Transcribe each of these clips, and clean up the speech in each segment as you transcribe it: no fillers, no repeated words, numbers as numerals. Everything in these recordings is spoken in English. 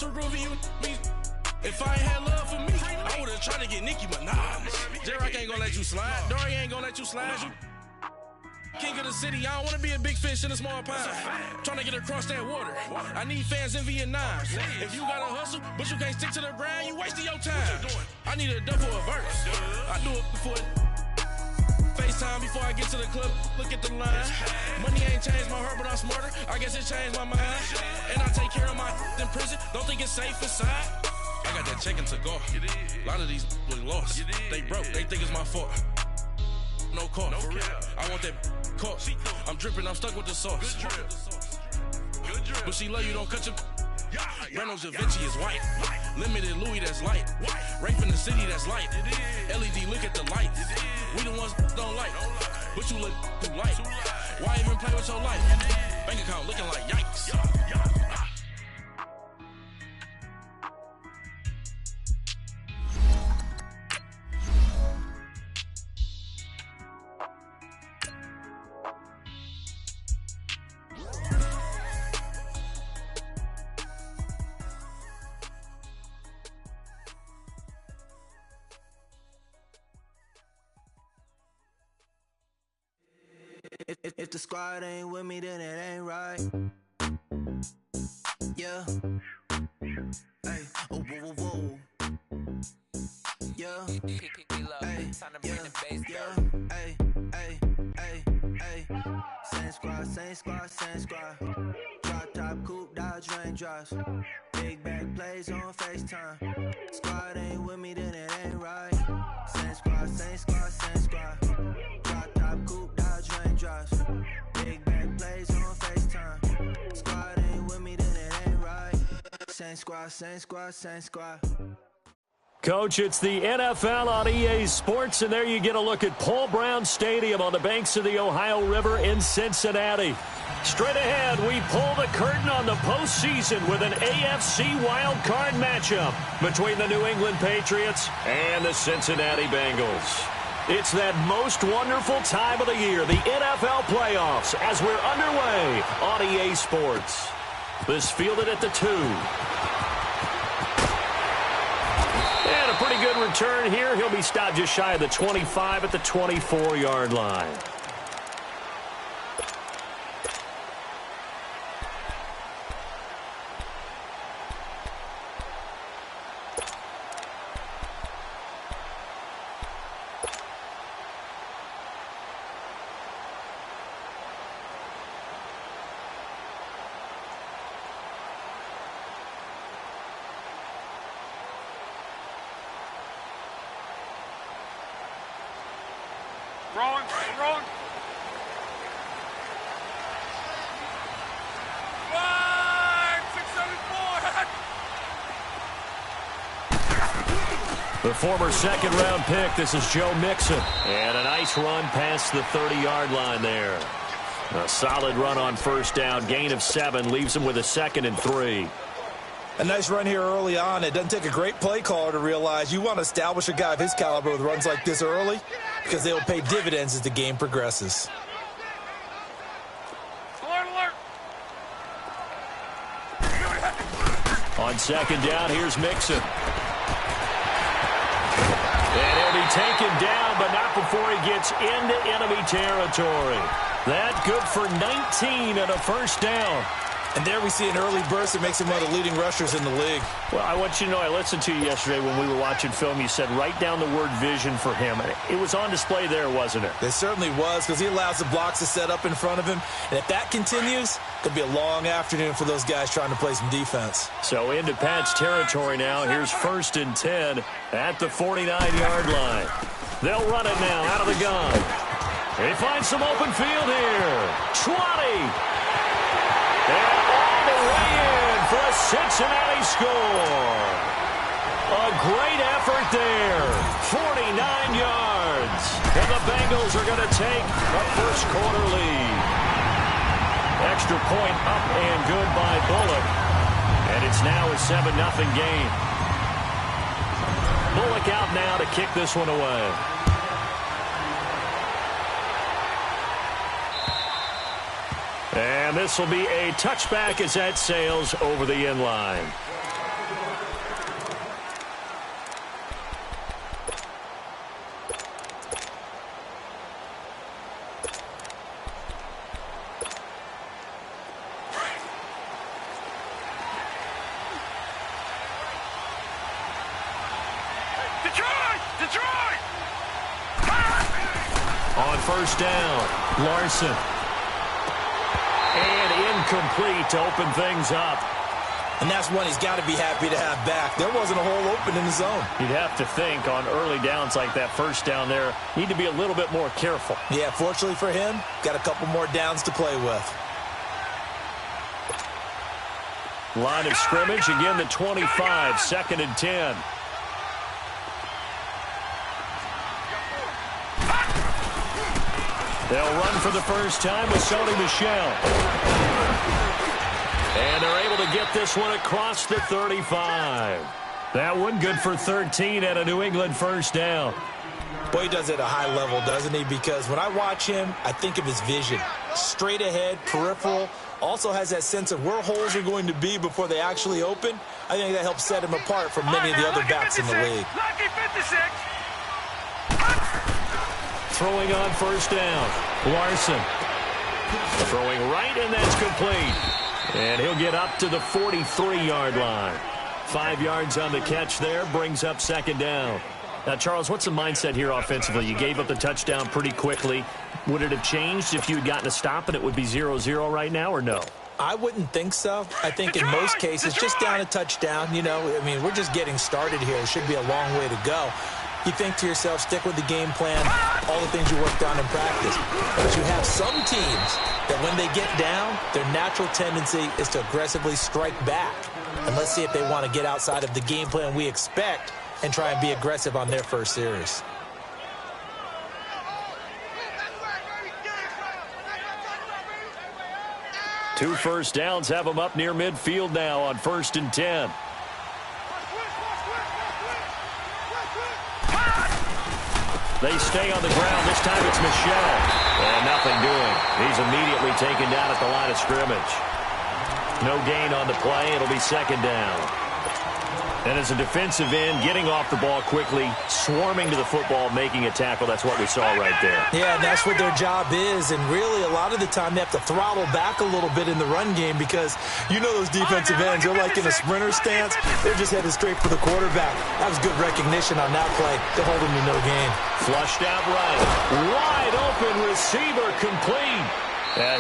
for proving you me. If I ain't had love for me, I would've tried to get Nicki Minaj. J-Rock ain't gonna let you slide. Dory ain't gonna let you slide. You king of the city, I don't wanna be a big fish in a small pond. Trying to get across that water. I need fans in Vietnam. If you gotta hustle, but you can't stick to the grind, you wasting your time. I need a double a verse. I do it before FaceTime before I get to the club. Look at the line. Money ain't changed my heart, but I'm smarter. I guess it changed my mind. And I take care of my in prison. Don't think it's safe inside. I got that check to go. A lot of these look lost. They broke. They think it's my fault. No call, for real. I want that caught. I'm dripping, I'm stuck with the sauce. Good drip. But she love you, don't cut your. Reynolds Da Vinci is white. Limited Louis, that's light. Rape in the city, that's light. LED, look at the lights. We the ones don't like. But you look too light. Why even play with your life? Bank account looking like yikes. If the squad ain't with me, then it ain't right. Yeah. Hey. Oh, whoa, whoa, whoa. Yeah. Hey. Yeah. Hey. Hey. Hey. Hey. Same squad, same squad, same squad. Drop top, coupe, Dodge raindrops. Big back plays on FaceTime. Squad ain't with me, then it ain't right. Same squad, same squad, same squad. Drop top, coupe, Dodge raindrops. Big back plays on FaceTime. Squad ain't with me, then it ain't right. Same squad, same squad, same squad. Coach, it's the NFL on EA Sports, and there you get a look at Paul Brown Stadium on the banks of the Ohio River in Cincinnati. Straight ahead, we pull the curtain on the postseason with an AFC wildcard matchup between the New England Patriots and the Cincinnati Bengals. It's that most wonderful time of the year, the NFL playoffs, as we're underway on EA Sports. This fielded at the 2. And a pretty good return here. He'll be stopped just shy of the 25 at the 24-yard line. Wrong. Line, 674. The former second-round pick, this is Joe Mixon. And a nice run past the 30-yard line there. A solid run on first down. Gain of 7 leaves him with a 2nd and 3. A nice run here early on. It doesn't take a great play caller to realize you want to establish a guy of his caliber with runs like this early because they will pay dividends as the game progresses. Alert. On second down, here's Mixon. And he'll be taken down, but not before he gets into enemy territory. That good for 19 and a first down. And there we see an early burst that makes him one of the leading rushers in the league. Well, I want you to know, I listened to you yesterday when we were watching film. You said write down the word vision for him. It was on display there, wasn't it? It certainly was, because he allows the blocks to set up in front of him. And if that continues, it could be a long afternoon for those guys trying to play some defense. So into Pat's territory now. Here's 1st and 10 at the 49-yard line. They'll run it now out of the gun. They find some open field here. 20. And all the way in for a Cincinnati score. A great effort there. 49 yards. And the Bengals are going to take a first-quarter lead. Extra point up and good by Bullock. And it's now a 7-0 game. Bullock out now to kick this one away. And this will be a touchback as that sails over the end line. first down. Larson. And incomplete to open things up. And that's one he's got to be happy to have back. There wasn't a hole open in the zone. You'd have to think on early downs like that first down there, need to be a little bit more careful. Yeah, fortunately for him, got a couple more downs to play with. Line of scrimmage, again the 25, 2nd and 10. They'll run for the first time with Sony Michel. And they're able to get this one across the 35. That one good for 13 at a New England first down. Boy, he does it at a high level, doesn't he? Because when I watch him, I think of his vision. Straight ahead, peripheral. Also has that sense of where holes are going to be before they actually open. I think that helps set him apart from many of the other backs in the league. Throwing on first down. Larson. Throwing right, and that's complete. And he'll get up to the 43-yard line. 5 yards on the catch there, brings up 2nd down. Now, Charles, what's the mindset here offensively? You gave up the touchdown pretty quickly. Would it have changed if you had gotten a stop and it would be 0-0 right now, or no? I wouldn't think so. I think in most cases, just down a touchdown, you know, I mean, we're just getting started here. It should be a long way to go. You think to yourself, stick with the game plan, all the things you worked on in practice. But you have some teams that when they get down, their natural tendency is to aggressively strike back. And let's see if they want to get outside of the game plan we expect and try and be aggressive on their first series. Two first downs have them up near midfield now on 1st and 10. They stay on the ground. This time it's Michel. And nothing doing. He's immediately taken down at the line of scrimmage. No gain on the play. It'll be 2nd down. And as a defensive end, getting off the ball quickly, swarming to the football, making a tackle. That's what we saw right there. Yeah, and that's what their job is. And really, a lot of the time, they have to throttle back a little bit in the run game because you know those defensive ends, they're like in a sprinter stance. They're just headed straight for the quarterback. That was good recognition on that play to hold him to no gain. Flushed out right. Wide open receiver complete.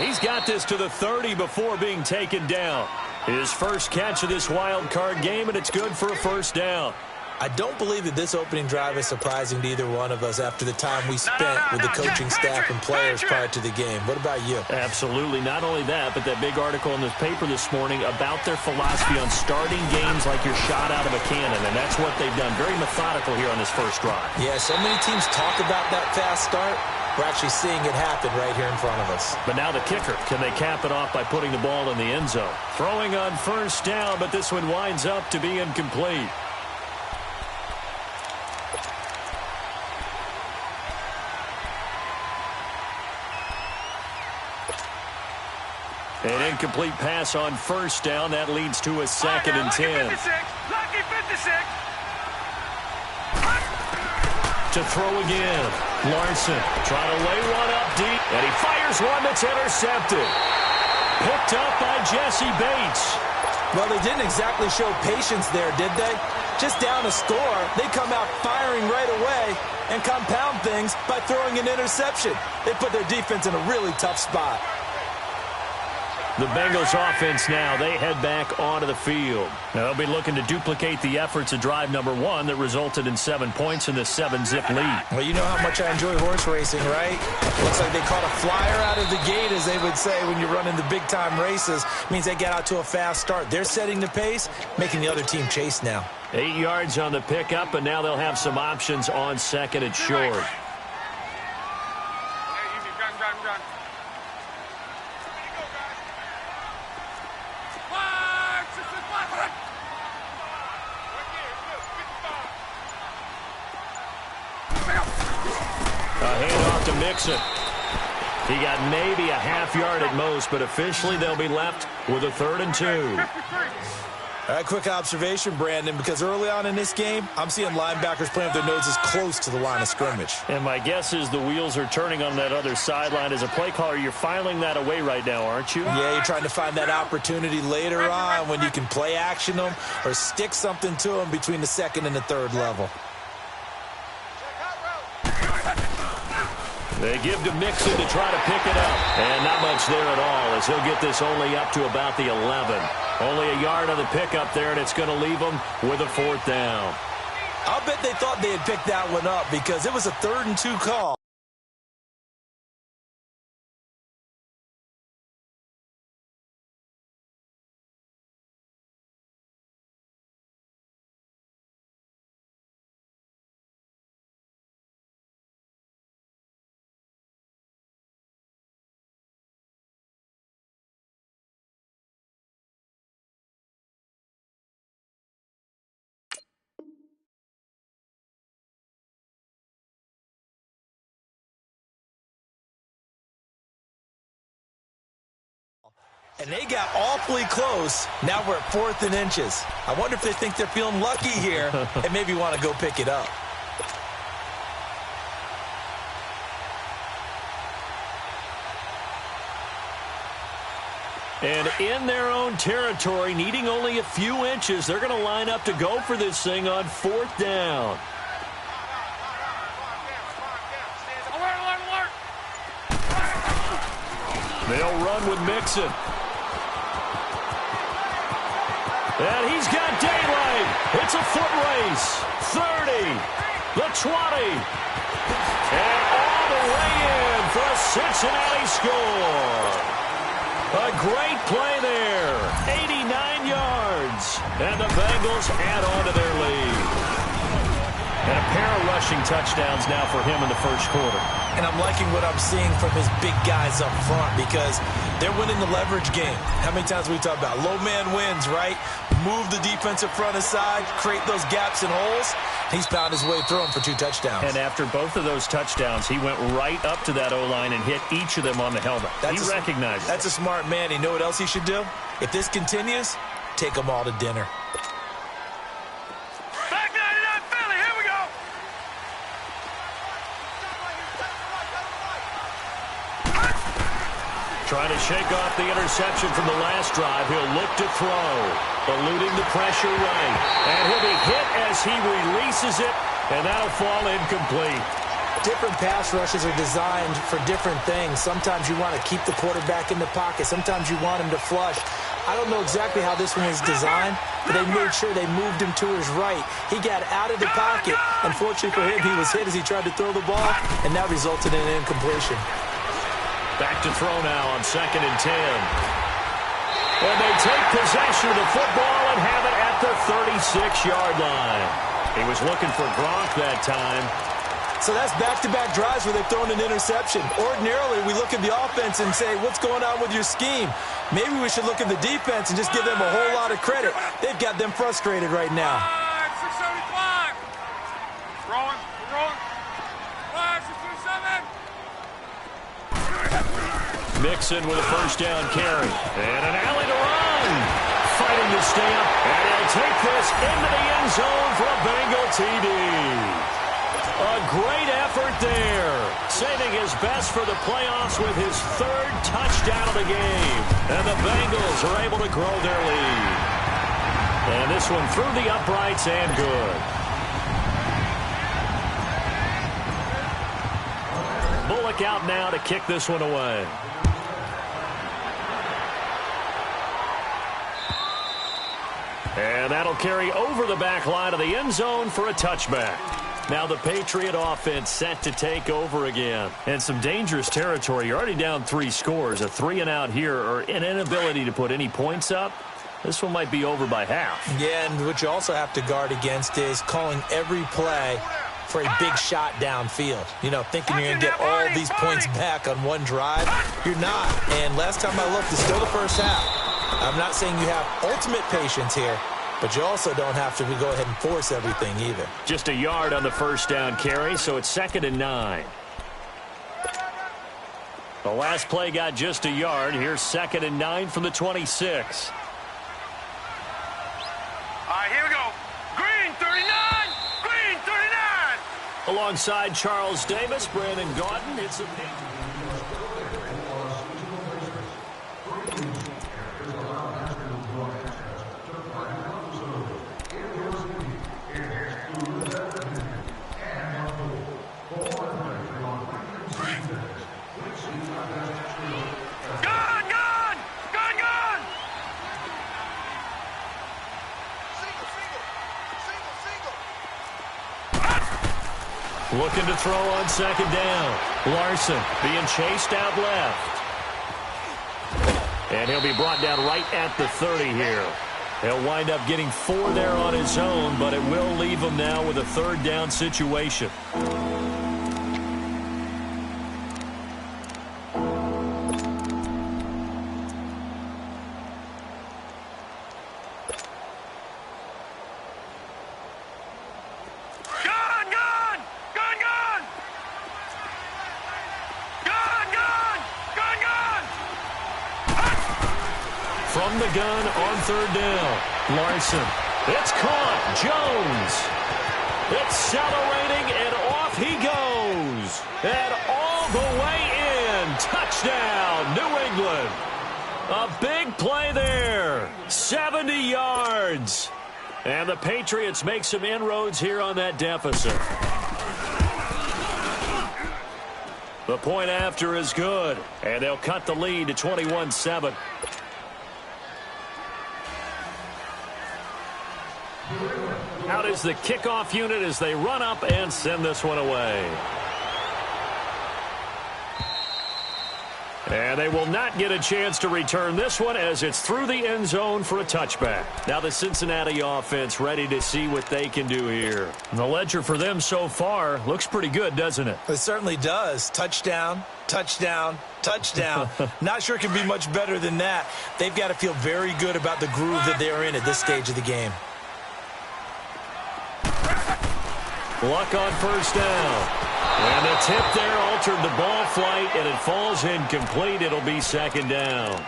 He's got this to the 30 before being taken down. His first catch of this wild card game, and it's good for a first down. I don't believe that this opening drive is surprising to either one of us after the time we spent with the coaching staff and players prior to the game. What about you? Absolutely. Not only that, but that big article in the paper this morning about their philosophy on starting games like you're shot out of a cannon, and that's what they've done. Very methodical here on this first drive. Yeah, so many teams talk about that fast start. We're actually seeing it happen right here in front of us. But now the kicker. Can they cap it off by putting the ball in the end zone? Throwing on first down, but this one winds up to be incomplete. An incomplete pass on first down. That leads to a 2nd and 10. To throw again. Larson trying to lay one up deep. And he fires one that's intercepted. Picked up by Jesse Bates. Well, they didn't exactly show patience there, did they? Just down a score, they come out firing right away and compound things by throwing an interception. They put their defense in a really tough spot. The Bengals offense now, they head back onto the field. Now they'll be looking to duplicate the efforts of drive number 1 that resulted in 7 points in this 7-zip lead. Well, you know how much I enjoy horse racing, right? Looks like they caught a flyer out of the gate, as they would say when you're running the big-time races. Means they get out to a fast start. They're setting the pace, making the other team chase now. 8 yards on the pickup, and now they'll have some options on 2nd and short. Mixon. He got maybe a half yard at most, but officially they'll be left with a 3rd and 2. All right, quick observation, Brandon, because early on in this game, I'm seeing linebackers playing with their noses close to the line of scrimmage. And my guess is the wheels are turning on that other sideline. As a play caller, you're filing that away right now, aren't you? Yeah, you're trying to find that opportunity later on when you can play action them or stick something to them between the 2nd and the 3rd level. They give to Mixon to try to pick it up. And not much there at all as he'll get this only up to about the 11. Only a yard on the pickup there, and it's going to leave them with a 4th down. I'll bet they thought they had picked that one up because it was a 3rd and 2 call. And they got awfully close. Now we're at 4th and inches. I wonder if they think they're feeling lucky here and maybe want to go pick it up. And in their own territory, needing only a few inches, they're going to line up to go for this thing on 4th down. They'll run with Mixon. And he's got daylight. It's a foot race. 30. The 20. And all the way in for a Cincinnati score. A great play there. 89 yards. And the Bengals add on to their lead. And a pair of rushing touchdowns now for him in the first quarter. And I'm liking what I'm seeing from his big guys up front because they're winning the leverage game. How many times we talk about low man wins, right? Move the defensive front aside, create those gaps and holes. He's found his way through them for 2 touchdowns. And after both of those touchdowns, he went right up to that O-line and hit each of them on the helmet. He recognized it. That's a smart man. You know what else he should do? If this continues, take them all to dinner. Trying to shake off the interception from the last drive. He'll look to throw. Eluding the pressure right. And he'll be hit as he releases it. And that'll fall incomplete. Different pass rushes are designed for different things. Sometimes you want to keep the quarterback in the pocket. Sometimes you want him to flush. I don't know exactly how this one was designed, but they made sure they moved him to his right. He got out of the pocket. Unfortunately for him, he was hit as he tried to throw the ball, and that resulted in an incompletion. Back to throw now on 2nd and 10. And they take possession of the football and have it at the 36-yard line. He was looking for Gronk that time. So that's back-to-back drives where they've thrown an interception. Ordinarily, we look at the offense and say, what's going on with your scheme? Maybe we should look at the defense and just give them a whole lot of credit. They've got them frustrated right now. 675. Rolling. 5, 6, 7. Mixon with a first down carry. And an alley to run. Fighting to stay up. And he'll take this into the end zone for a Bengal TD. A great effort there. Saving his best for the playoffs with his 3rd touchdown of the game. And the Bengals are able to grow their lead. And this one through the uprights and good. Bullock out now to kick this one away. And that'll carry over the back line of the end zone for a touchback. Now the Patriot offense set to take over again. And some dangerous territory. You're already down 3 scores. A 3-and-out here or an inability to put any points up. This one might be over by half. Yeah, and what you also have to guard against is calling every play for a big shot downfield. You know, thinking you're going to get all these points back on one drive. You're not. And last time I looked, it's still the first half. I'm not saying you have ultimate patience here, but you also don't have to go ahead and force everything either. Just a yard on the first down carry, so it's 2nd and 9. The last play got just a yard. Here's 2nd and 9 from the 26. All right, here we go. Green 39. Green 39. Alongside Charles Davis, Brandon Gaudin, it's a Looking to throw on second down. Larson being chased out left. And he'll be brought down right at the 30 here. He'll wind up getting 4 there on his own, but it will leave him now with a third down situation. From the gun on third down. Larson. It's caught. Jones. Accelerating, and off he goes. And all the way in. Touchdown, New England. A big play there. 70 yards. And the Patriots make some inroads here on that deficit. The point after is good. And they'll cut the lead to 21-7. Out is the kickoff unit as they run up and send this one away. And they will not get a chance to return this one as it's through the end zone for a touchback. Now the Cincinnati offense ready to see what they can do here. And the ledger for them so far looks pretty good, doesn't it? It certainly does. Touchdown, touchdown, touchdown. Not sure it can be much better than that. They've got to feel very good about the groove that they're in at this stage of the game. Luck on first down. And the tip there altered the ball flight, and it falls incomplete. It'll be second down.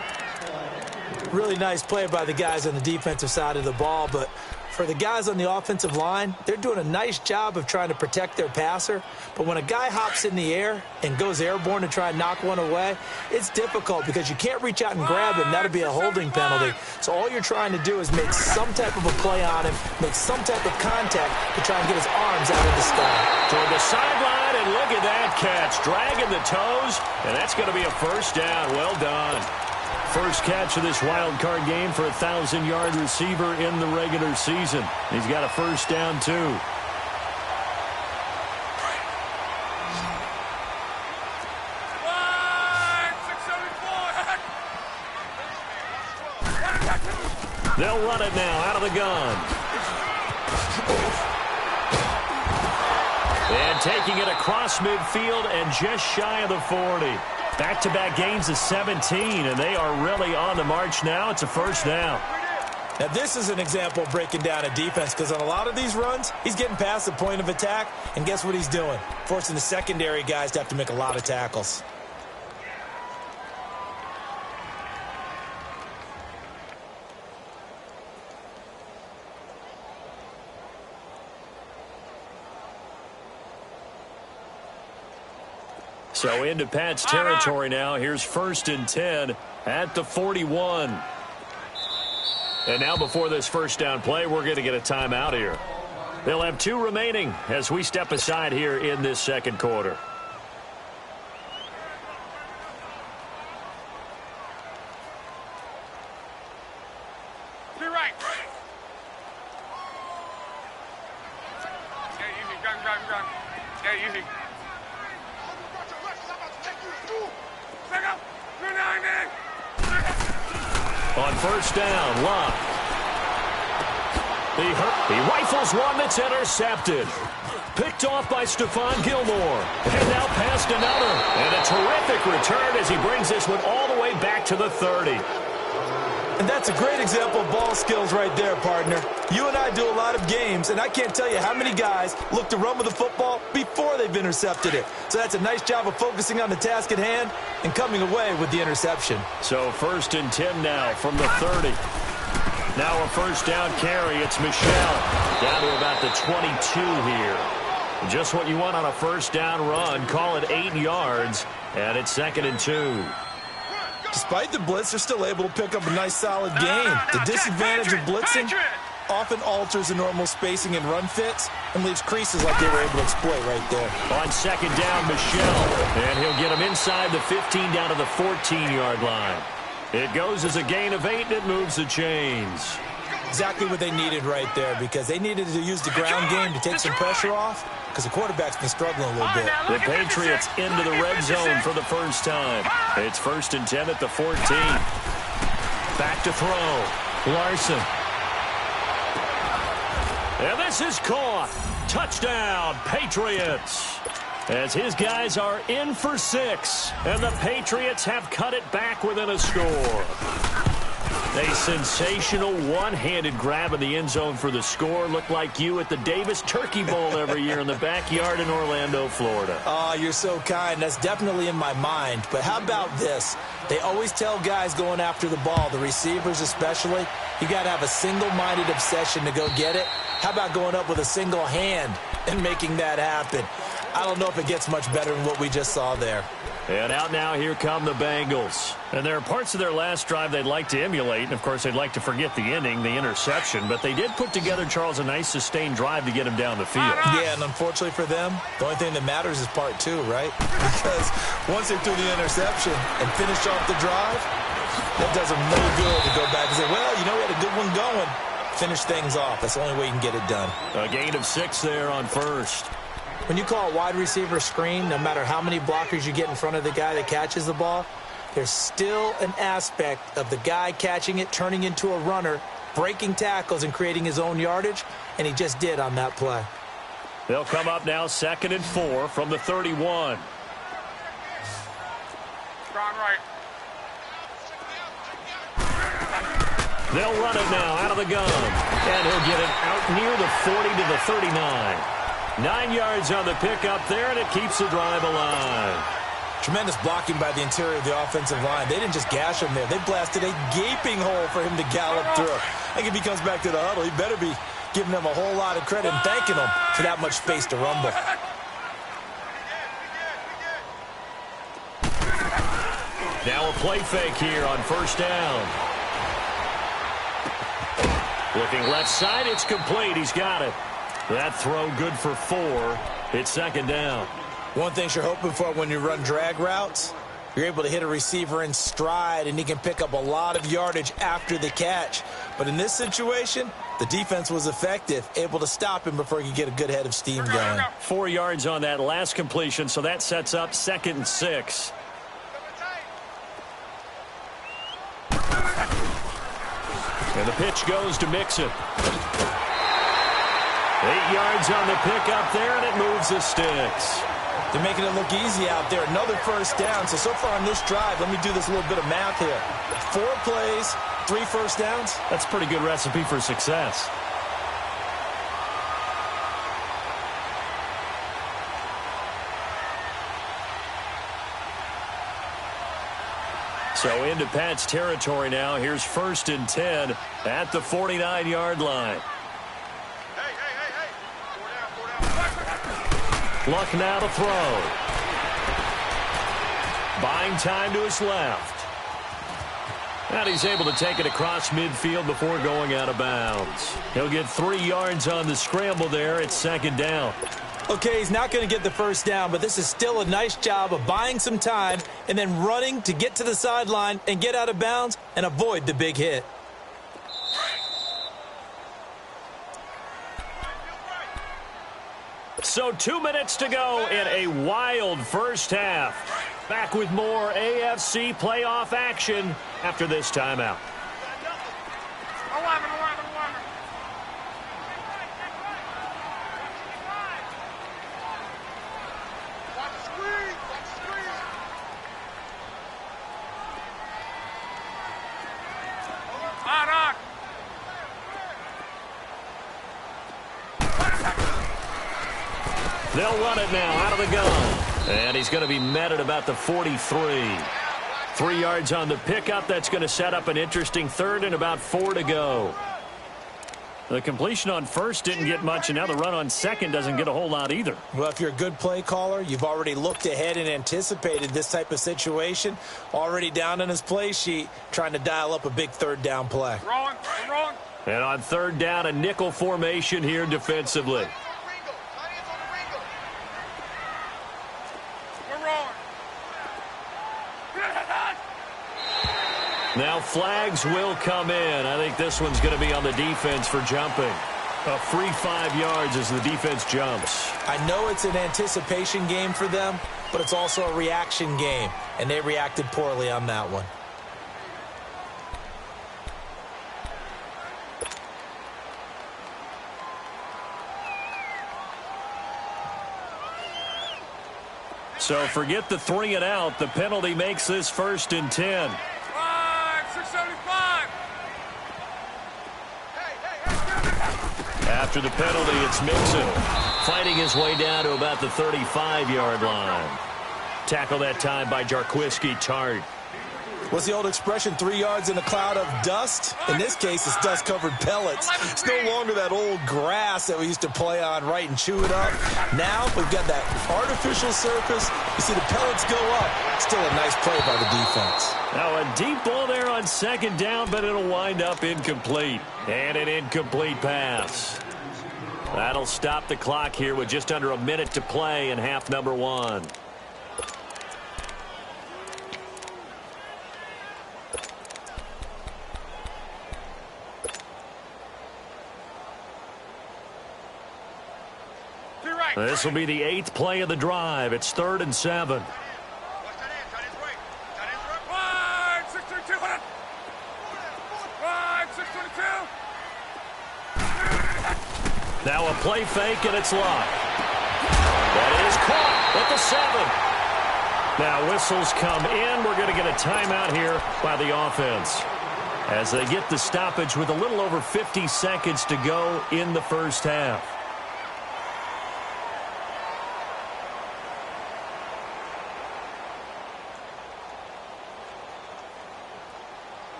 Really nice play by the guys on the defensive side of the ball, but for the guys on the offensive line, they're doing a nice job of trying to protect their passer. But when a guy hops in the air and goes airborne to try and knock one away, it's difficult because you can't reach out and grab him. That'll be a holding penalty. So all you're trying to do is make some type of a play on him, make some type of contact to try and get his arms out of the sky. Toward the sideline, and look at that catch. Dragging the toes, and that's going to be a first down. Well done. First catch of this wild card game for a 1,000-yard receiver in the regular season. He's got a first down, too. They'll run it now out of the gun. And taking it across midfield and just shy of the 40. Back-to-back gains of 17, and they are really on the march now. It's a first down. Now, this is an example of breaking down a defense because on a lot of these runs, he's getting past the point of attack, and guess what he's doing? Forcing the secondary guys to have to make a lot of tackles. So into Pat's territory now. Here's 1st and 10 at the 41. And now before this first down play, we're going to get a timeout here. They'll have 2 remaining as we step aside here in this second quarter. To your right. Yeah, easy. Gun. Yeah, easy. On first down, Locke. He rifles one that's intercepted. Picked off by Stephon Gilmore. And now past another. And a terrific return as he brings this one all the way back to the 30. And that's a great example of ball skills right there, partner. You and I do a lot of games, and I can't tell you how many guys look to run with the football before they've intercepted it. So that's a nice job of focusing on the task at hand and coming away with the interception. So 1st and 10 now from the 30. Now a first down carry. It's Michel down to about the 22 here. Just what you want on a first down run. Call it 8 yards, and it's 2nd and 2. Despite the blitz, they're still able to pick up a nice, solid gain. The disadvantage of blitzing often alters the normal spacing and run fits and leaves creases like they were able to exploit right there. On 2nd down, Michel. And he'll get him inside the 15 down to the 14-yard line. It goes as a gain of 8, and it moves the chains. Exactly what they needed right there, because they needed to use the ground game to take some pressure off, because the quarterback's been struggling a little bit. The Patriots into the red zone for the first time. It's 1st and 10 at the 14. Back to throw. Larson. And this is caught. Touchdown, Patriots. As his guys are in for 6, and the Patriots have cut it back within a score. A sensational one-handed grab in the end zone for the score. Looked like you at the Davis Turkey Bowl every year in the backyard in Orlando, Florida. Oh, you're so kind. That's definitely in my mind. But how about this? They always tell guys going after the ball, the receivers especially, you got to have a single-minded obsession to go get it. How about going up with a single hand and making that happen? I don't know if it gets much better than what we just saw there. And out now, here come the Bengals. And there are parts of their last drive they'd like to emulate. And, of course, they'd like to forget the ending, the interception. But they did put together, Charles, a nice sustained drive to get him down the field. Yeah, and unfortunately for them, the only thing that matters is part 2, right? Because once they threw the interception and finished off the drive, that does them no good to go back and say, well, you know, we had a good one going. Finish things off. That's the only way you can get it done. A gain of 6 there on first. When you call a wide receiver screen, no matter how many blockers you get in front of the guy that catches the ball, there's still an aspect of the guy catching it, turning into a runner, breaking tackles and creating his own yardage, and he just did on that play. They'll come up now 2nd and 4 from the 31. Strong right. They'll run it now out of the gun. And he'll get it out near the 40 to the 39. 9 yards on the pickup there, and it keeps the drive alive. Tremendous blocking by the interior of the offensive line. They didn't just gash him there. They blasted a gaping hole for him to gallop through. I think if he comes back to the huddle, he better be giving them a whole lot of credit and thanking them for that much space to rumble. Now a play fake here on 1st down. Looking left side, it's complete. He's got it. That throw good for 4. It's 2nd down. One thing you're hoping for when you run drag routes, you're able to hit a receiver in stride, and he can pick up a lot of yardage after the catch. But in this situation, the defense was effective, able to stop him before he could get a good head of steam going. 4 yards on that last completion, so that sets up 2nd and 6. And the pitch goes to Mixon. 8 yards on the pickup there, and it moves the sticks. They're making it look easy out there. Another 1st down. So far on this drive, let me do this little bit of math here. 4 plays, 3 1st downs. That's a pretty good recipe for success. So into Pat's territory now. Here's 1st and 10 at the 49-yard line. Luck now to throw. Buying time to his left. And he's able to take it across midfield before going out of bounds. He'll get 3 yards on the scramble there. It's 2nd down. Okay, he's not going to get the 1st down, but this is still a nice job of buying some time and then running to get to the sideline and get out of bounds and avoid the big hit. So 2 minutes to go in a wild first half. Back with more AFC playoff action after this timeout. 11. They'll run it now out of the gun. And he's going to be met at about the 43. 3 yards on the pickup. That's going to set up an interesting 3rd and about 4 to go. The completion on 1st didn't get much, and now the run on 2nd doesn't get a whole lot either. Well, if you're a good play caller, you've already looked ahead and anticipated this type of situation. Already down on his play sheet, trying to dial up a big 3rd down play. Wrong. And on 3rd down, a nickel formation here defensively. Now flags will come in. I think this one's going to be on the defense for jumping. A free 5 yards as the defense jumps. I know it's an anticipation game for them, but it's also a reaction game, and they reacted poorly on that one. So forget the 3 and out. The penalty makes this 1st and 10. 675. After the penalty, it's Mixon fighting his way down to about the 35-yard line. Tackle that time by Jarquiski Tart. What's the old expression, 3 yards in a cloud of dust? In this case, it's dust-covered pellets. It's no longer that old grass that we used to play on, right, and chew it up. Now we've got that artificial surface. You see the pellets go up. Still a nice play by the defense. Now a deep ball there on 2nd down, but it'll wind up incomplete. And an incomplete pass. That'll stop the clock here with just under a minute to play in half number 1. This will be the 8th play of the drive. It's 3rd and 7. Now a play fake, and it's locked. That is caught at the 7. Now whistles come in. We're going to get a timeout here by the offense as they get the stoppage with a little over 50 seconds to go in the first half.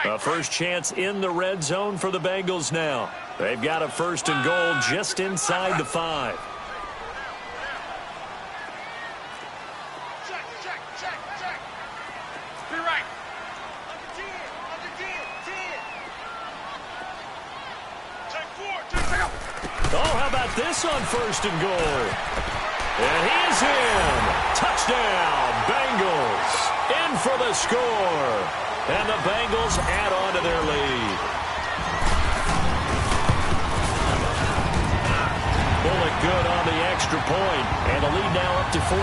A first chance in the red zone for the Bengals now. They've got a 1st and goal just inside the 5. Oh, how about this on 1st and goal? And he is in. Touchdown, Bengals. In for the score. And the Bengals add on to their lead. Bullock good on the extra point, and the lead now up to 14.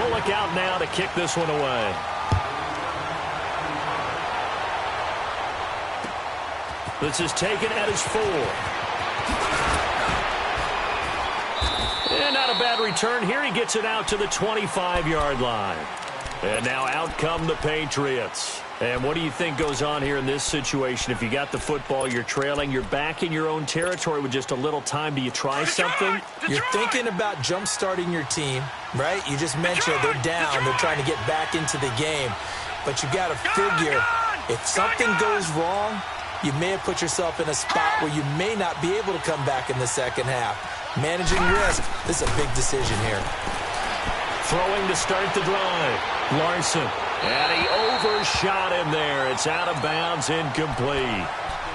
Bullock out now to kick this one away. This is taken at his 4. And not a bad return here. He gets it out to the 25-yard line. And now out come the Patriots. And what do you think goes on here in this situation? If you got the football, you're trailing, you're back in your own territory with just a little time. Do you try something? You're thinking about jump-starting your team, right? You just mentioned they're down. They're trying to get back into the game. But you got to figure, if something goes wrong, you may have put yourself in a spot where you may not be able to come back in the second half. Managing risk, this is a big decision here. Throwing to start the drive. Larson. And he overshot him there. It's out of bounds, incomplete.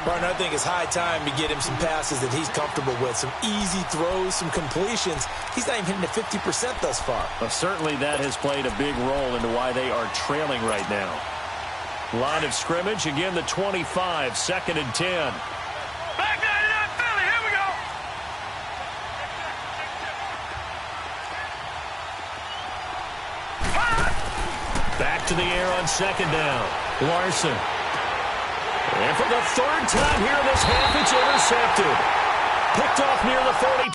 Martin, I think it's high time to get him some passes that he's comfortable with. Some easy throws, some completions. He's not even hitting the 50% thus far. Well, certainly that has played a big role into why they are trailing right now. Line of scrimmage, again the 25, 2nd and 10. Back 99 Philly, here we go. Back to the air on 2nd down. Larson. And for the 3rd time here in this half, it's intercepted. Picked off near the 40.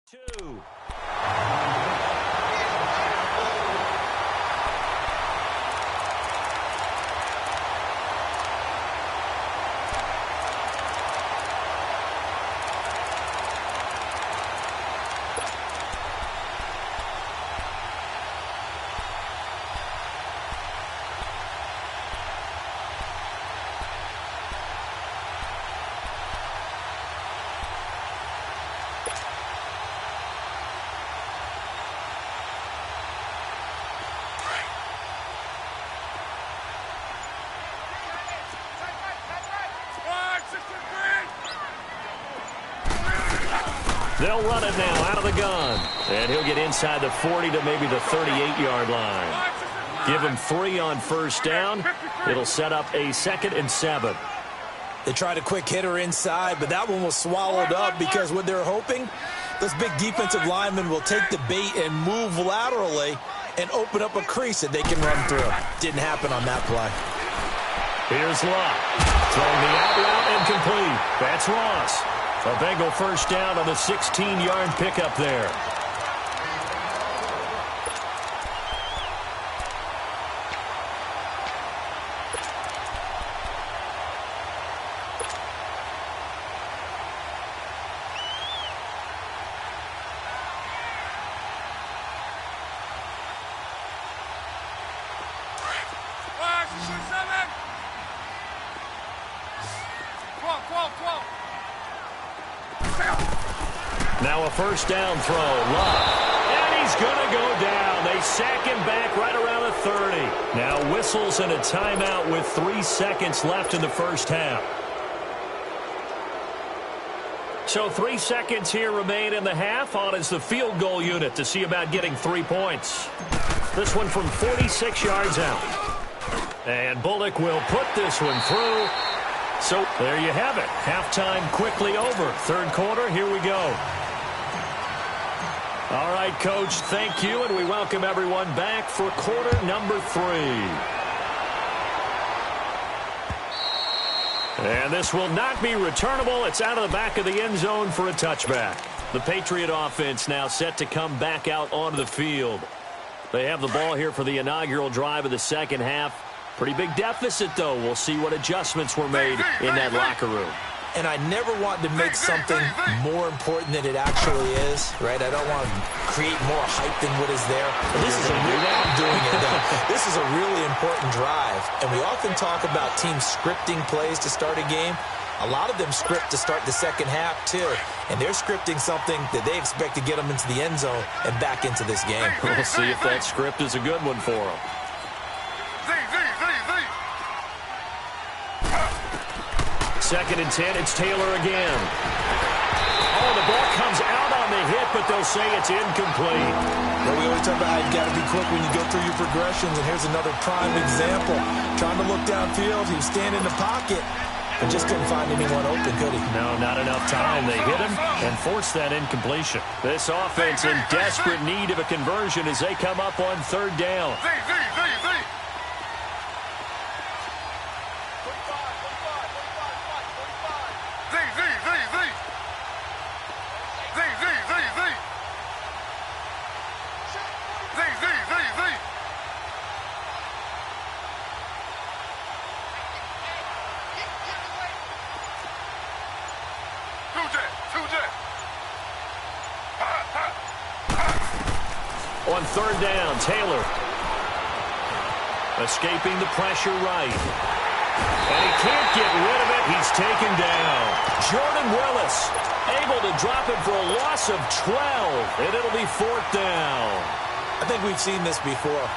Two. They'll run it now out of the gun. And he'll get inside the 40 to maybe the 38-yard line. Give him 3 on first down. It'll set up a 2nd and 7. They tried a quick hitter inside, but that one was swallowed up because what they're hoping, those big defensive linemen will take the bait and move laterally and open up a crease that they can run through. Didn't happen on that play. Here's Locke. Throwing the out route and complete. That's Ross. A Bengal first down on the 16-yard pickup there. Now a first down throw. Love. And he's going to go down. They sack him back right around the 30. Now whistles and a timeout with 3 seconds left in the first half. So 3 seconds here remain in the half. On is the field goal unit to see about getting 3 points. This one from 46 yards out. And Bullock will put this one through. So there you have it. Halftime quickly over. Third quarter, here we go. All right, Coach, thank you, and we welcome everyone back for quarter number 3. And this will not be returnable. It's out of the back of the end zone for a touchback. The Patriot offense now set to come back out onto the field. They have the ball here for the inaugural drive of the second half. Pretty big deficit, though. We'll see what adjustments were made in that locker room. And I never want to make something more important than it actually is, right? I don't want to create more hype than what is there. This is a This is a really important drive. And we often talk about teams scripting plays to start a game. A lot of them script to start the second half, too. And they're scripting something that they expect to get them into the end zone and back into this game. We'll see if that script is a good one for them. Second and 10, it's Taylor again. Oh, the ball comes out on the hit, but they'll say it's incomplete. Well, we always talk about how you've got to be quick when you go through your progressions, and here's another prime example. Trying to look downfield, he was standing in the pocket, and just couldn't find anyone open, could he? No, not enough time. They hit him and forced that incompletion. This offense in desperate need of a conversion as they come up on third down. On third down, Taylor. Escaping the pressure right. And he can't get rid of it. He's taken down. Jordan Willis able to drop it for a loss of 12. And it'll be fourth down. I think we've seen this before.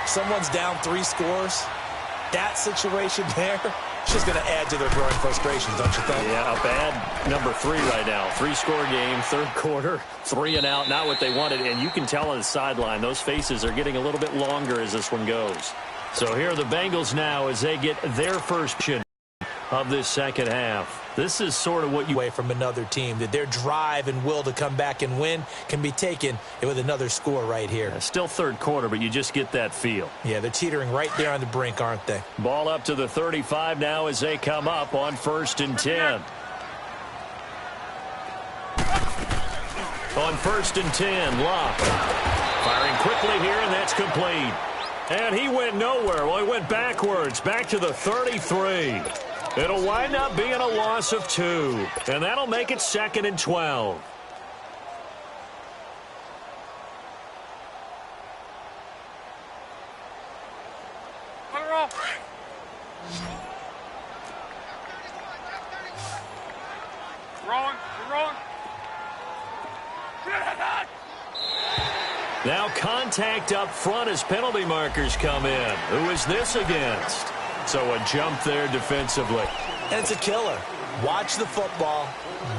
Someone's down 3 scores. That situation there, it's just going to add to their growing frustrations, don't you think? Yeah, a bad number 3 right now. 3-score game, third quarter, 3 and out, not what they wanted. And you can tell on the sideline, those faces are getting a little bit longer as this one goes. So here are the Bengals now as they get their first shot of this second half. This is sort of what you away from another team, that their drive and will to come back and win can be taken with another score right here. Still third quarter, but you just get that feel. Yeah, they're teetering right there on the brink, aren't they? Ball up to the 35 now as they come up on first and 10. On first and 10, Locke. Firing quickly here, and that's complete. And he went nowhere. Well, he went backwards, back to the 33. It'll wind up being a loss of 2. And that'll make it 2nd and 12. Wrong. Now contact up front as penalty markers come in. Who is this against? So a jump there defensively. And it's a killer. Watch the football.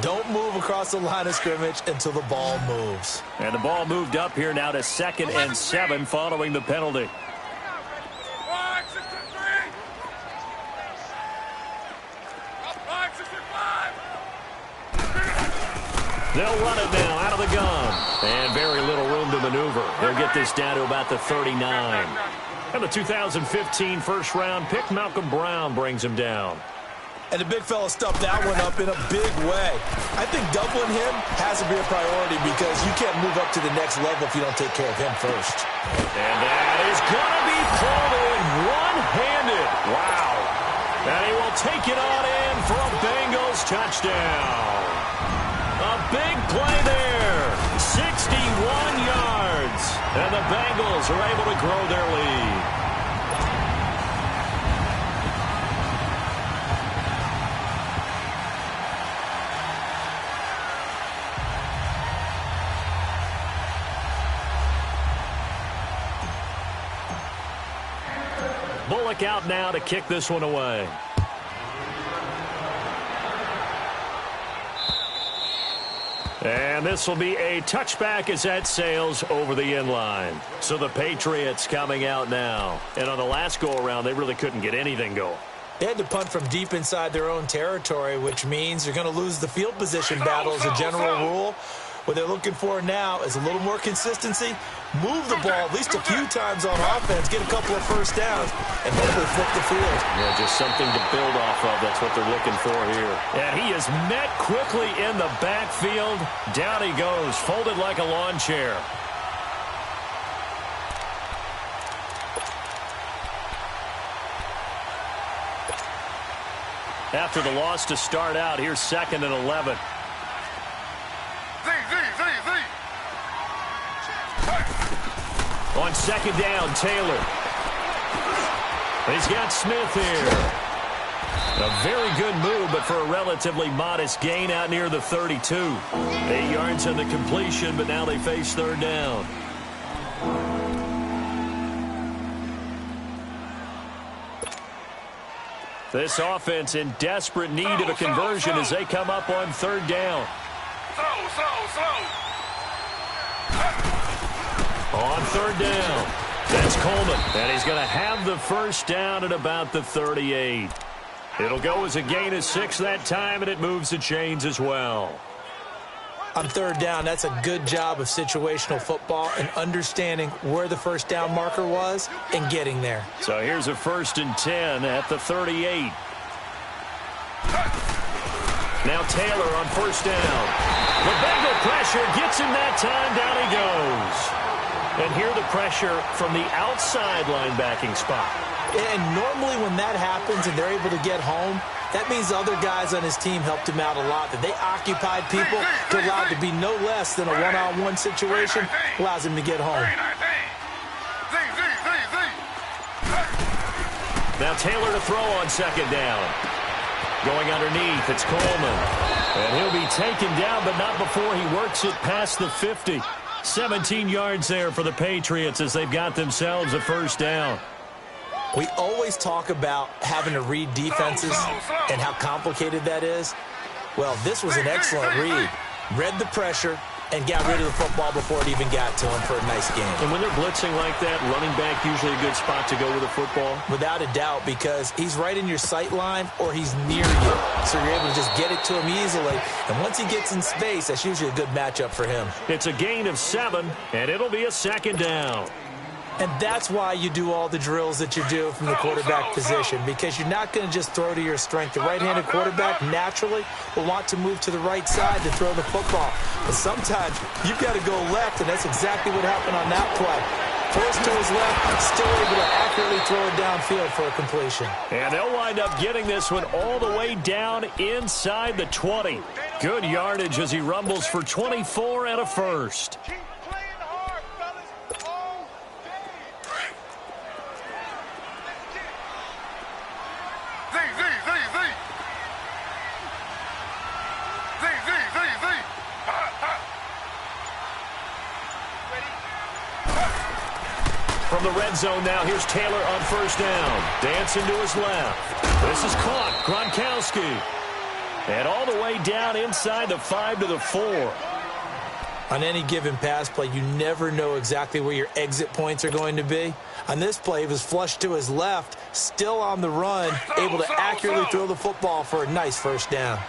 Don't move across the line of scrimmage until the ball moves. And the ball moved up here now to 2nd and 7 following the penalty. They'll run it now out of the gun. And very little room to maneuver. They'll get this down to about the 39. And the 2015 first-round pick, Malcolm Brown, brings him down. And the big fella stuffed that one up in a big way. I think doubling him has to be a priority because you can't move up to the next level if you don't take care of him first. And that is going to be pulled in one-handed. Wow. And he will take it on in for a Bengals touchdown. A big play there. 61 yards. And the Bengals are able to grow their lead. Bullock out now to kick this one away. And this will be a touchback as that sails over the end line. So the Patriots coming out now. And on the last go-around, they really couldn't get anything going. They had to punt from deep inside their own territory, which means they're going to lose the field position battle as a general rule. What they're looking for now is a little more consistency, move the ball at least a few times on offense, get a couple of first downs, and hopefully flip the field. Yeah, just something to build off of. That's what they're looking for here. And he is met quickly in the backfield. Down he goes, folded like a lawn chair. After the loss to start out, here's 2nd and 11. On 2nd down, Taylor. He's got Smith here. A very good move, but for a relatively modest gain out near the 32. 8 yards on the completion, but now they face 3rd down. This offense in desperate need of a conversion as they come up on 3rd down. Slow. On 3rd down, that's Coleman, and he's going to have the first down at about the 38. It'll go as a gain of 6 that time, and it moves the chains as well. On 3rd down, that's a good job of situational football and understanding where the first down marker was and getting there. So here's a 1st and 10 at the 38. Now Taylor on 1st down. The Bengal pressure gets him that time. Down he goes. And here the pressure from the outside linebacking spot. And normally when that happens and they're able to get home, that means other guys on his team helped him out a lot. That they occupied people to allow it to be no less than a one-on-one situation, allows him to get home. Now Taylor to throw on 2nd down. Going underneath, it's Coleman. And he'll be taken down, but not before he works it past the 50. 17 yards there for the Patriots as they've got themselves a first down. We always talk about having to read defenses and how complicated that is. Well, this was an excellent read. Read the pressure and got rid of the football before it even got to him for a nice game. And when they're blitzing like that, running back usually a good spot to go with the football? Without a doubt, because he's right in your sight line or he's near you. So you're able to just get it to him easily. And once he gets in space, that's usually a good matchup for him. It's a gain of 7, and it'll be a 2nd down. And that's why you do all the drills that you do from the quarterback position, because you're not going to just throw to your strength. The right-handed quarterback naturally will want to move to the right side to throw the football. But sometimes you've got to go left, and that's exactly what happened on that play. Forced to his left, still able to accurately throw it downfield for a completion. And they'll wind up getting this one all the way down inside the 20. Good yardage as he rumbles for 24 and a first. From the red zone now, here's Taylor on 1st down. Dancing to his left. This is caught. Gronkowski. And all the way down inside the 5 to the 4. On any given pass play, you never know exactly where your exit points are going to be. On this play, he was flushed to his left, still on the run, able to accurately throw the football for a nice first down.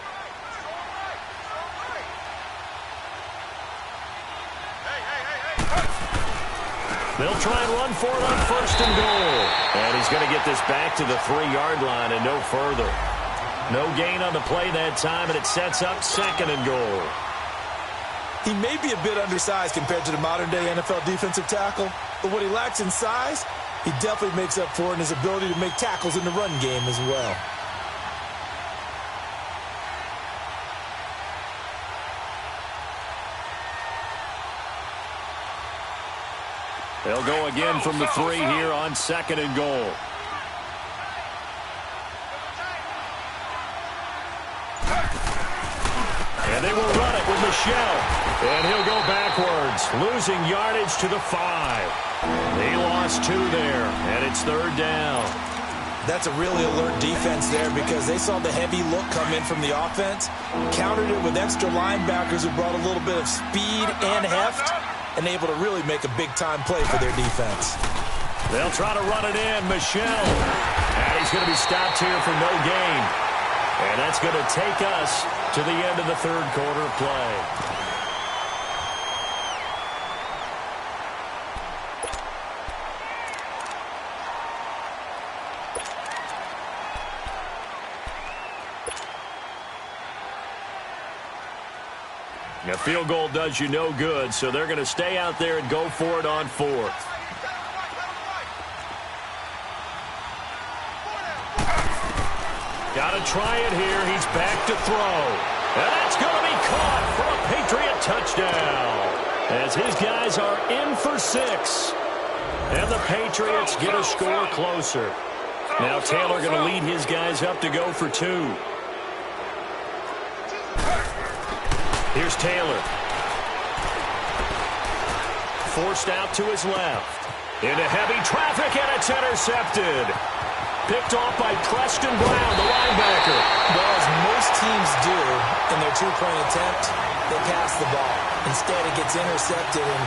They'll try and run for it on 1st and goal. And he's going to get this back to the 3-yard line and no further. No gain on the play that time, and it sets up 2nd and goal. He may be a bit undersized compared to the modern-day NFL defensive tackle, but what he lacks in size, he definitely makes up for in his ability to make tackles in the run game as well. They'll go again from the 3 here on 2nd and goal. And they will run it with Michelle. And he'll go backwards, losing yardage to the 5. He lost 2 there, and it's 3rd down. That's a really alert defense there because they saw the heavy look come in from the offense, countered it with extra linebackers who brought a little bit of speed and heft, and able to really make a big-time play for their defense. They'll try to run it in. Michelle. And he's going to be stopped here for no gain. And that's going to take us to the end of the 3rd quarter play. A field goal does you no good, so they're going to stay out there and go for it on 4th. Got to try it here. He's back to throw. And that's going to be caught for a Patriot touchdown. As his guys are in for 6. And the Patriots get a score closer. Now Taylor going to lead his guys up to go for 2. Here's Taylor. Forced out to his left. Into heavy traffic, and it's intercepted. Picked off by Preston Brown, the linebacker. Well, as most teams do in their 2-point attempt, they pass the ball. Instead, it gets intercepted. And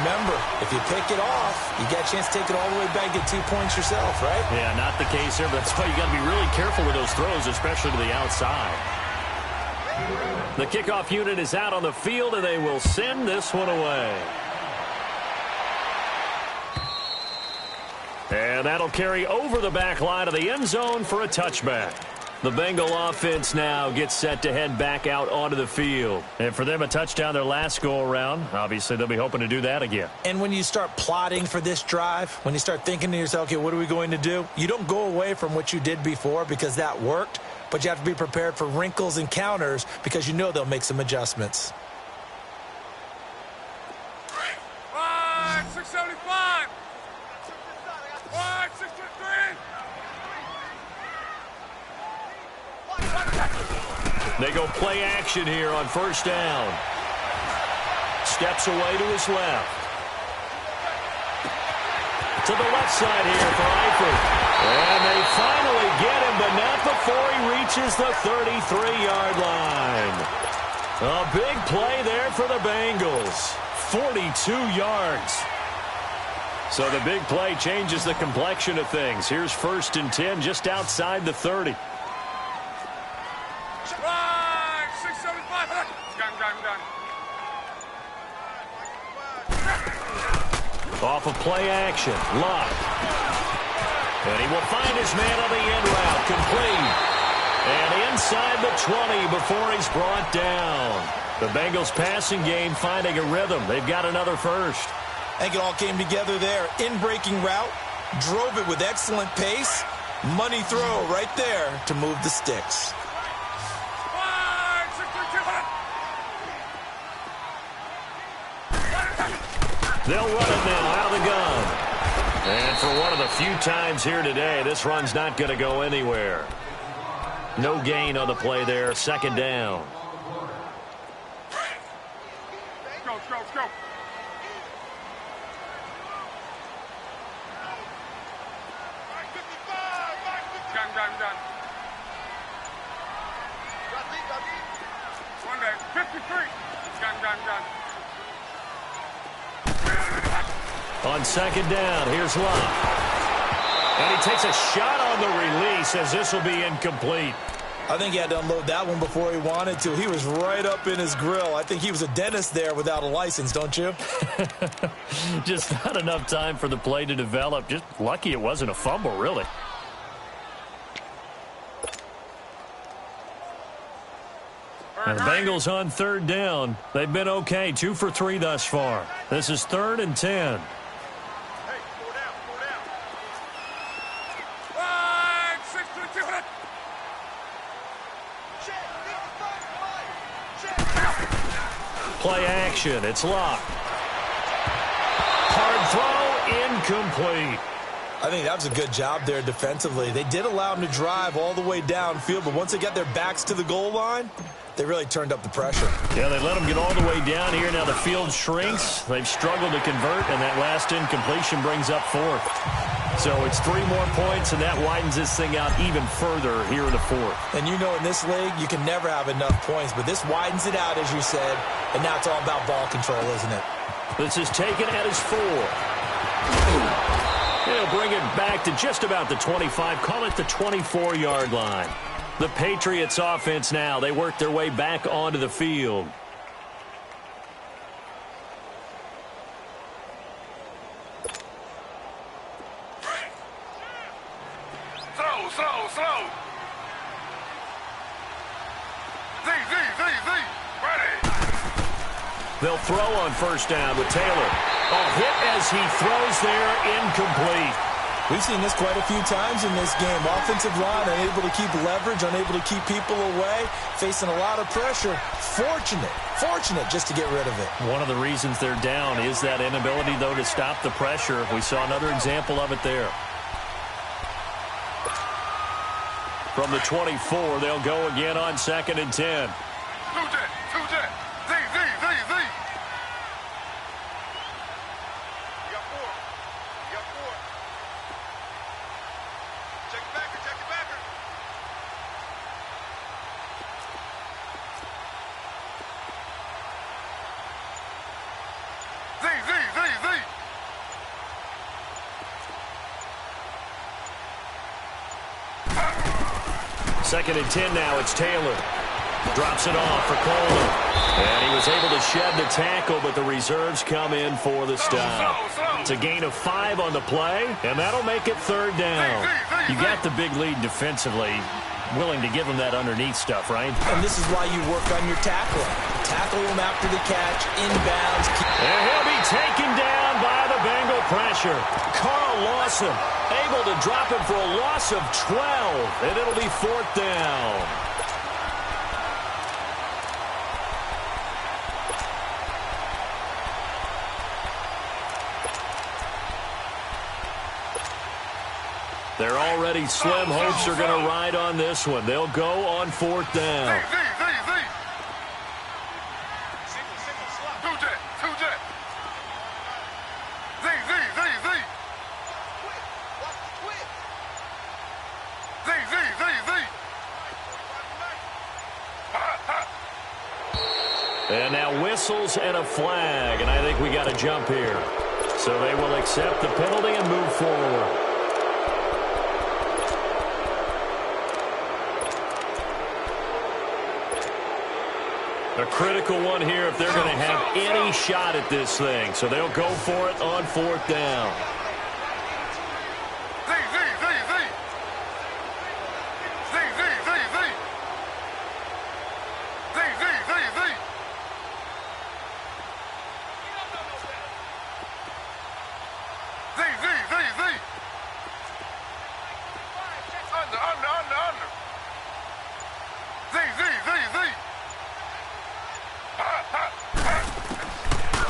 remember, if you pick it off, you got a chance to take it all the way back, get 2 points yourself, right? Yeah, not the case here, but that's why you got to be really careful with those throws, especially to the outside. The kickoff unit is out on the field, and they will send this one away. And that'll carry over the back line of the end zone for a touchback. The Bengal offense now gets set to head back out onto the field. And for them, a touchdown their last go-around. Obviously, they'll be hoping to do that again. And when you start plotting for this drive, when you start thinking to yourself, okay, what are we going to do? You don't go away from what you did before because that worked. But you have to be prepared for wrinkles and counters because you know they'll make some adjustments. 675. 663. They go play action here on 1st down. Steps away to his left. To the left side here for Eifert. And they finally get him, but not before he reaches the 33-yard line. A big play there for the Bengals. 42 yards. So the big play changes the complexion of things. Here's 1st and 10 just outside the 30. 675. Done. Off of play action. Luck. And he will find his man on the end route. Complete. And inside the 20 before he's brought down. The Bengals passing game finding a rhythm. They've got another first. I think it all came together there. In-breaking route. Drove it with excellent pace. Money throw right there to move the sticks. They'll run it now out of the gun. And for one of the few times here today, this run's not going to go anywhere. No gain on the play there. 2nd down. Let's go. Done. On second down, here's Love. And he takes a shot on the release as this will be incomplete. I think he had to unload that one before he wanted to. He was right up in his grill. I think he was a dentist there without a license, don't you? Just not enough time for the play to develop. Just lucky it wasn't a fumble, really. And the Bengals on third down. They've been okay, 2 for 3 thus far. This is 3rd and 10. Play action. It's locked. Hard throw, incomplete. I think that was a good job there defensively. They did allow him to drive all the way downfield, but once they got their backs to the goal line, they really turned up the pressure. Yeah, they let them get all the way down here. Now the field shrinks. They've struggled to convert, and that last incompletion brings up 4th. So it's 3 more points, and that widens this thing out even further here in the 4th. And you know in this league, you can never have enough points, but this widens it out, as you said, and now it's all about ball control, isn't it? This is taken at his 4. They'll bring it back to just about the 25, call it the 24-yard line. The Patriots offense now, they work their way back onto the field. Slow. Z. Ready. They'll throw on first down with Taylor. Hit as he throws there, incomplete. We've seen this quite a few times in this game. Offensive line unable to keep leverage, unable to keep people away, facing a lot of pressure. Fortunate just to get rid of it. One of the reasons they're down is that inability, though, to stop the pressure. We saw another example of it there. From the 24, they'll go again on 2nd and 10. 2 jet. Z. You got 4. Check it backer. Z. 2nd and 10 now. It's Taylor. Drops it off for Coleman. And he was able to shed the tackle, but the reserves come in for the stop. It's a gain of 5 on the play, and that'll make it 3rd down. You got the big lead defensively. Willing to give him that underneath stuff, right? And this is why you work on your tackling. Tackle him after the catch, inbounds. And he'll be taken down by the Bengal pressure. Carl Lawson able to drop him for a loss of 12, and it'll be 4th down. They're already slim hopes are going to ride on this one. They'll go on 4th down. Z. 2 jet. Z. And now whistles and a flag, and I think we got a jump here. So they will accept the penalty and move forward. A critical one here if they're going to have any shot at this thing. So they'll go for it on 4th down.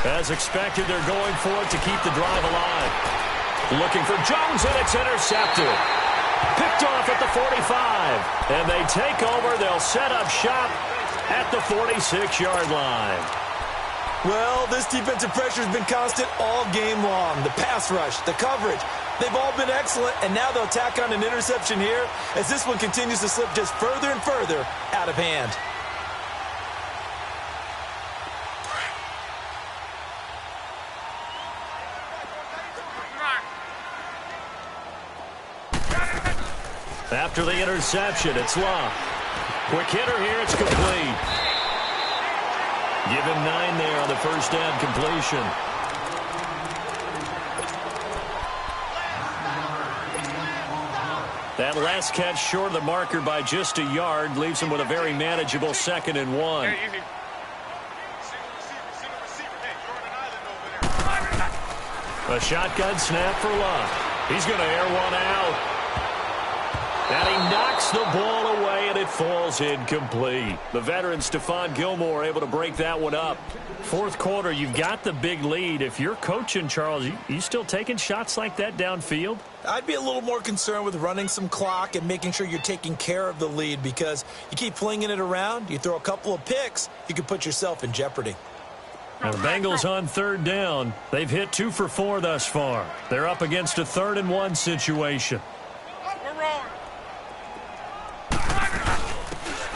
As expected, they're going for it to keep the drive alive. Looking for Jones, and it's intercepted. Picked off at the 45. And they take over. They'll set up shop at the 46-yard line. Well, this defensive pressure has been constant all game long. The pass rush, the coverage, they've all been excellent, and now they'll tack on an interception here as this one continues to slip just further and further out of hand. After the interception, it's Love. Quick hitter here, it's complete. Give him 9 there on the first down completion. That last catch short of the marker by just a yard leaves him with a very manageable 2nd and 1. A shotgun snap for Love. He's going to air one out. And he knocks the ball away, and it falls incomplete. The veteran Stephon Gilmore able to break that one up. Fourth quarter, you've got the big lead. If you're coaching, Charles, you still taking shots like that downfield? I'd be a little more concerned with running some clock and making sure you're taking care of the lead, because you keep flinging it around, you throw a couple of picks, you can put yourself in jeopardy. Now the Bengals on 3rd down. They've hit 2 for 4 thus far. They're up against a 3rd and 1 situation.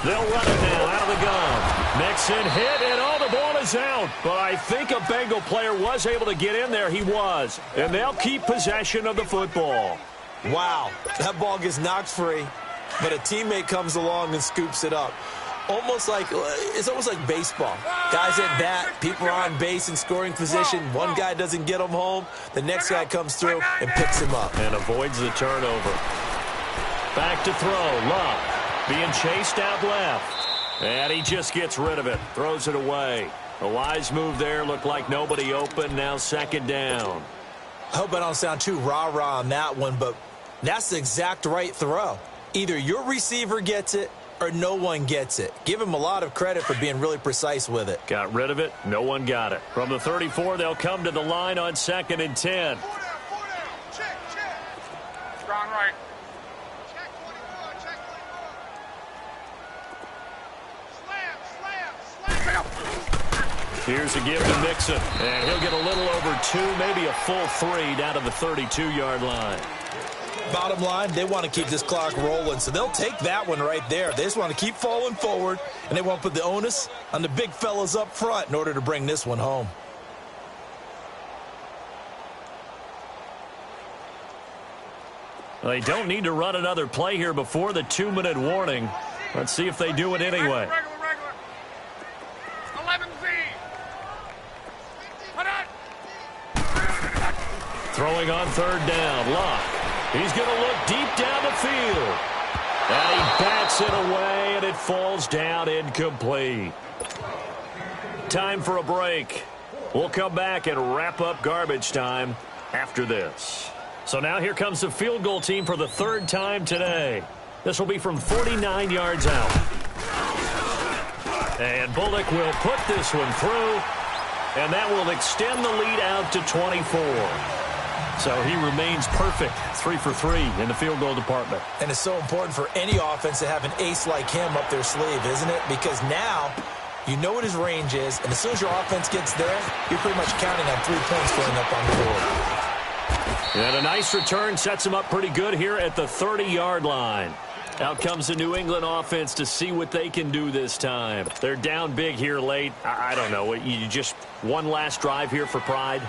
They'll run it now out of the gun. Mixon hit, and the ball is out. But I think a Bengal player was able to get in there. He was. And they'll keep possession of the football. Wow, that ball gets knocked free, but a teammate comes along and scoops it up. It's almost like baseball. Guys at bat, people are on base in scoring position. One guy doesn't get him home. The next guy comes through and picks him up. And avoids the turnover. Back to throw. Love. Being chased out left. And he just gets rid of it. Throws it away. A wise move there. Looked like nobody open. Now 2nd down. I hope I don't sound too rah-rah on that one, but that's the exact right throw. Either your receiver gets it or no one gets it. Give him a lot of credit for being really precise with it. Got rid of it. No one got it. From the 34, they'll come to the line on 2nd and 10. Strong right. Here's a give to Mixon, and he'll get a little over 2, maybe a full 3 down to the 32-yard line. Bottom line, they want to keep this clock rolling, so they'll take that one right there. They just want to keep falling forward, and they want to put the onus on the big fellas up front in order to bring this one home. They don't need to run another play here before the 2-minute warning. Let's see if they do it anyway. Regular. 11Z. Throwing on 3rd down. Luck. He's going to look deep down the field. And he bats it away, and it falls down incomplete. Time for a break. We'll come back and wrap up garbage time after this. So now here comes the field goal team for the 3rd time today. This will be from 49 yards out. And Bullock will put this one through, and that will extend the lead out to 24. So he remains perfect, 3 for 3 in the field goal department. And it's so important for any offense to have an ace like him up their sleeve, isn't it? Because now you know what his range is, and as soon as your offense gets there, you're pretty much counting on 3 points going up on the board. And a nice return sets him up pretty good here at the 30-yard line. Out comes the New England offense to see what they can do this time. They're down big here late. I don't know. You just one last drive here for pride?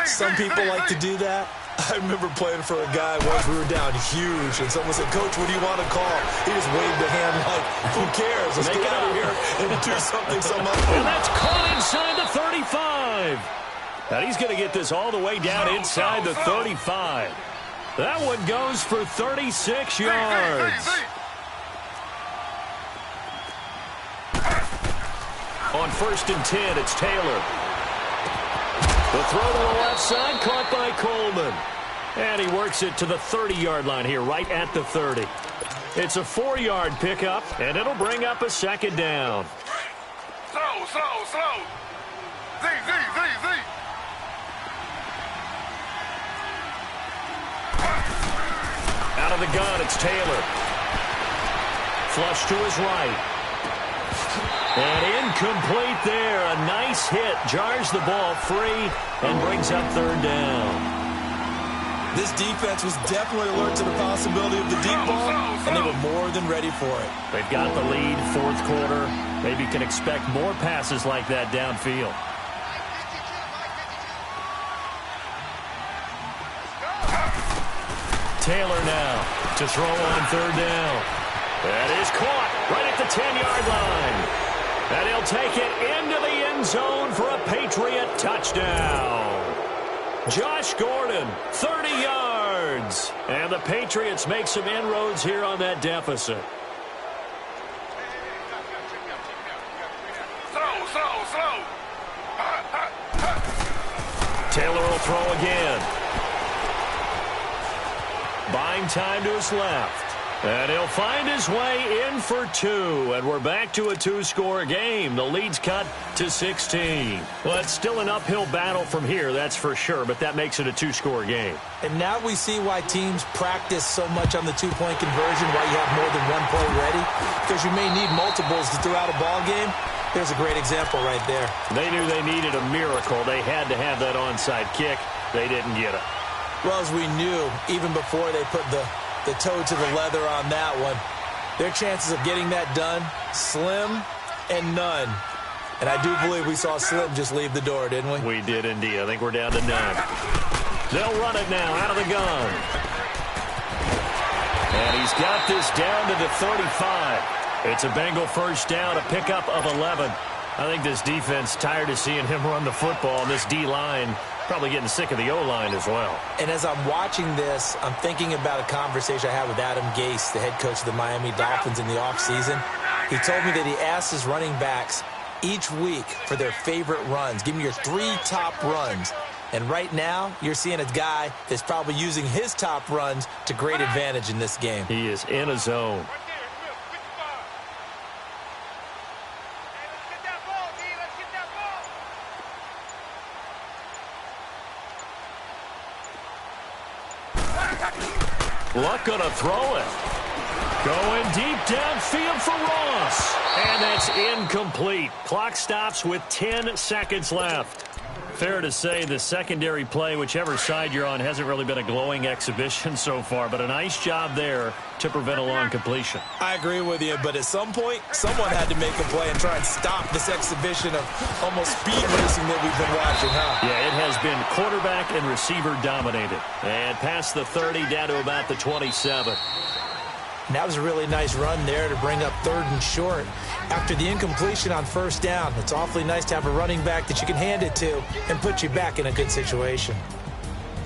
Some people like to do that. I remember playing for a guy once. We were down huge, and someone said, "Coach, what do you want to call?" He just waved a hand like, "Who cares? Let's get out of here and do something some other." And that's caught inside the 35. And he's going to get this all the way down inside the 35. That one goes for 36 yards. On 1st and 10, it's Taylor. The throw to the left side, caught by Coleman. And he works it to the 30-yard line here, right at the 30. It's a 4-yard pickup, and it'll bring up a 2nd down. Slow. Z. Out of the gun, it's Taylor. Flush to his right. And incomplete there. A nice hit. Jars the ball free and brings up 3rd down. This defense was definitely alert to the possibility of the deep ball, and they were more than ready for it. They've got the lead, 4th quarter. Maybe can expect more passes like that downfield. Taylor now. to throw on third down. That is caught right at the 10-yard line. And he'll take it into the end zone for a Patriot touchdown. Josh Gordon, 30 yards. And the Patriots make some inroads here on that deficit. Throw. Taylor will throw again. Buying time to his left. And he'll find his way in for 2. And we're back to a 2-score game. The lead's cut to 16. Well, it's still an uphill battle from here, that's for sure, but that makes it a 2-score game. And now we see why teams practice so much on the two-point conversion, why you have more than one play ready, because you may need multiples throughout a ball game. There's a great example right there. They knew they needed a miracle. They had to have that onside kick. They didn't get it. Well, as we knew, even before they put the toe to the leather on that one, their chances of getting that done, slim and none. And I do believe we saw Slim just leave the door, didn't we? We did indeed. I think we're down to none. They'll run it now out of the gun. And he's got this down to the 35. It's a Bengal first down, a pickup of 11. I think this defense tired of seeing him run the football, and this D-line probably getting sick of the O-line as well. And as I'm watching this, I'm thinking about a conversation I had with Adam Gase, the head coach of the Miami Dolphins in the offseason. He told me that he asked his running backs each week for their favorite runs. Give me your 3 top runs. And right now, you're seeing a guy that's probably using his top runs to great advantage in this game. He is in a zone. Luck gonna throw it. Going deep downfield for Ross. And that's incomplete. Clock stops with 10 seconds left. Fair to say the secondary play, whichever side you're on, hasn't really been a glowing exhibition so far, but a nice job there to prevent a long completion. I agree with you, but at some point, someone had to make a play and try and stop this exhibition of almost speed racing that we've been watching, huh? Yeah, it has been quarterback and receiver dominated. And past the 30 down to about the 27. And that was a really nice run there to bring up 3rd and short. After the incompletion on first down, it's awfully nice to have a running back that you can hand it to and put you back in a good situation.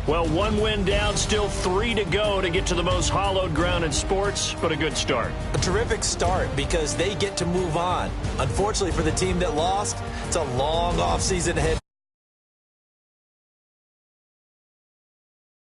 Well, 1 win down, still 3 to go to get to the most hallowed ground in sports, but a good start. A terrific start because they get to move on. Unfortunately for the team that lost, it's a long offseason ahead.